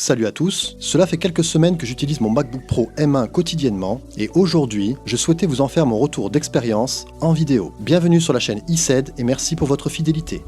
Salut à tous, cela fait quelques semaines que j'utilise mon MacBook Pro M1 quotidiennement et aujourd'hui, je souhaitais vous en faire mon retour d'expérience en vidéo. Bienvenue sur la chaîne iCED et merci pour votre fidélité.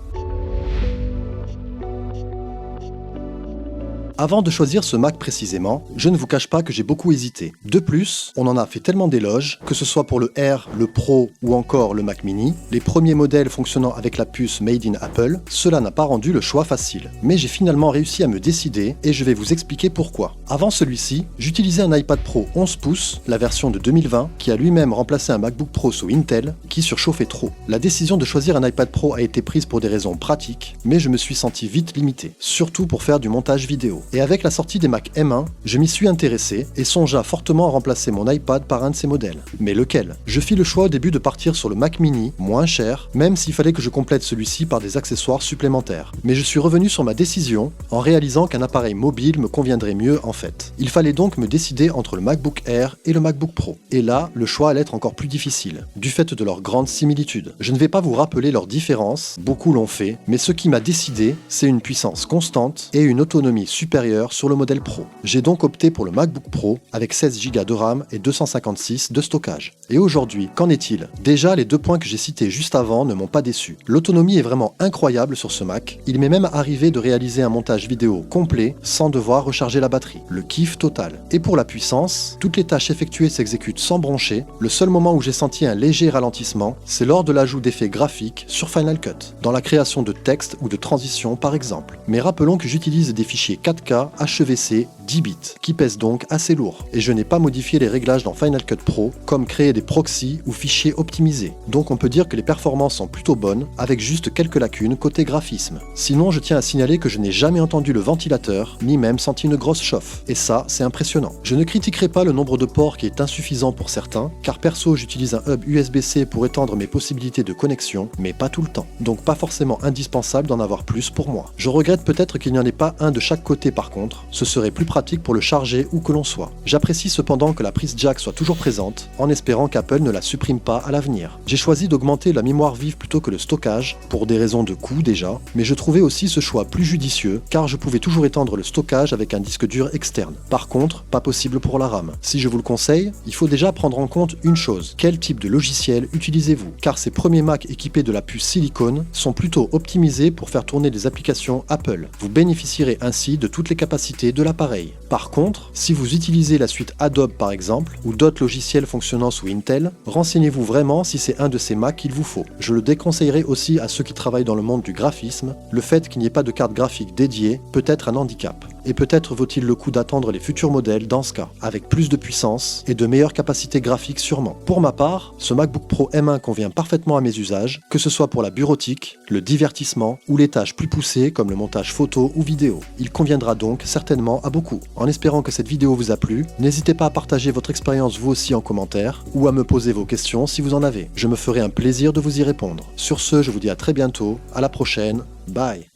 Avant de choisir ce Mac précisément, je ne vous cache pas que j'ai beaucoup hésité. De plus, on en a fait tellement d'éloges, que ce soit pour le R, le Pro ou encore le Mac Mini, les premiers modèles fonctionnant avec la puce Made in Apple, cela n'a pas rendu le choix facile. Mais j'ai finalement réussi à me décider et je vais vous expliquer pourquoi. Avant celui-ci, j'utilisais un iPad Pro 11 pouces, la version de 2020, qui a lui-même remplacé un MacBook Pro sous Intel, qui surchauffait trop. La décision de choisir un iPad Pro a été prise pour des raisons pratiques, mais je me suis senti vite limité, surtout pour faire du montage vidéo. Et avec la sortie des Mac M1, je m'y suis intéressé et songea fortement à remplacer mon iPad par un de ces modèles. Mais lequel? Je fis le choix au début de partir sur le Mac Mini, moins cher, même s'il fallait que je complète celui-ci par des accessoires supplémentaires. Mais je suis revenu sur ma décision en réalisant qu'un appareil mobile me conviendrait mieux en fait. Il fallait donc me décider entre le MacBook Air et le MacBook Pro. Et là, le choix allait être encore plus difficile, du fait de leurs grandes similitudes. Je ne vais pas vous rappeler leurs différences, beaucoup l'ont fait, mais ce qui m'a décidé, c'est une puissance constante et une autonomie supérieure sur le modèle Pro. J'ai donc opté pour le MacBook Pro avec 16 Go de RAM et 256 de stockage. Et aujourd'hui, qu'en est-il? Déjà, les deux points que j'ai cités juste avant ne m'ont pas déçu. L'autonomie est vraiment incroyable sur ce Mac. Il m'est même arrivé de réaliser un montage vidéo complet sans devoir recharger la batterie. Le kiff total. Et pour la puissance, toutes les tâches effectuées s'exécutent sans broncher. Le seul moment où j'ai senti un léger ralentissement, c'est lors de l'ajout d'effets graphiques sur Final Cut, dans la création de texte ou de transitions par exemple. Mais rappelons que j'utilise des fichiers 4K HEVC 10 bits, qui pèsent donc assez lourd, et je n'ai pas modifié les réglages dans Final Cut Pro, comme créer des proxys ou fichiers optimisés. Donc on peut dire que les performances sont plutôt bonnes, avec juste quelques lacunes côté graphisme. Sinon, je tiens à signaler que je n'ai jamais entendu le ventilateur, ni même senti une grosse chauffe, et ça, c'est impressionnant. Je ne critiquerai pas le nombre de ports qui est insuffisant pour certains, car perso, j'utilise un hub USB-C pour étendre mes possibilités de connexion, mais pas tout le temps. Donc pas forcément indispensable d'en avoir plus pour moi. Je regrette peut-être qu'il n'y en ait pas un de chaque côté par contre, ce serait plus pratique pour le charger où que l'on soit. J'apprécie cependant que la prise jack soit toujours présente, en espérant qu'Apple ne la supprime pas à l'avenir. J'ai choisi d'augmenter la mémoire vive plutôt que le stockage, pour des raisons de coût déjà, mais je trouvais aussi ce choix plus judicieux, car je pouvais toujours étendre le stockage avec un disque dur externe. Par contre, pas possible pour la RAM. Si je vous le conseille, il faut déjà prendre en compte une chose, quel type de logiciel utilisez-vous? Car ces premiers Mac équipés de la puce silicone sont plutôt optimisés pour faire tourner des applications Apple. Vous bénéficierez ainsi de toutes les capacités de l'appareil. Par contre, si vous utilisez la suite Adobe par exemple, ou d'autres logiciels fonctionnant sous Intel, renseignez-vous vraiment si c'est un de ces Mac qu'il vous faut. Je le déconseillerais aussi à ceux qui travaillent dans le monde du graphisme, le fait qu'il n'y ait pas de carte graphique dédiée peut être un handicap. Et peut-être vaut-il le coup d'attendre les futurs modèles dans ce cas, avec plus de puissance et de meilleures capacités graphiques sûrement. Pour ma part, ce MacBook Pro M1 convient parfaitement à mes usages, que ce soit pour la bureautique, le divertissement ou les tâches plus poussées comme le montage photo ou vidéo. Il conviendra donc certainement à beaucoup. En espérant que cette vidéo vous a plu, n'hésitez pas à partager votre expérience vous aussi en commentaire ou à me poser vos questions si vous en avez. Je me ferai un plaisir de vous y répondre. Sur ce, je vous dis à très bientôt, à la prochaine, bye.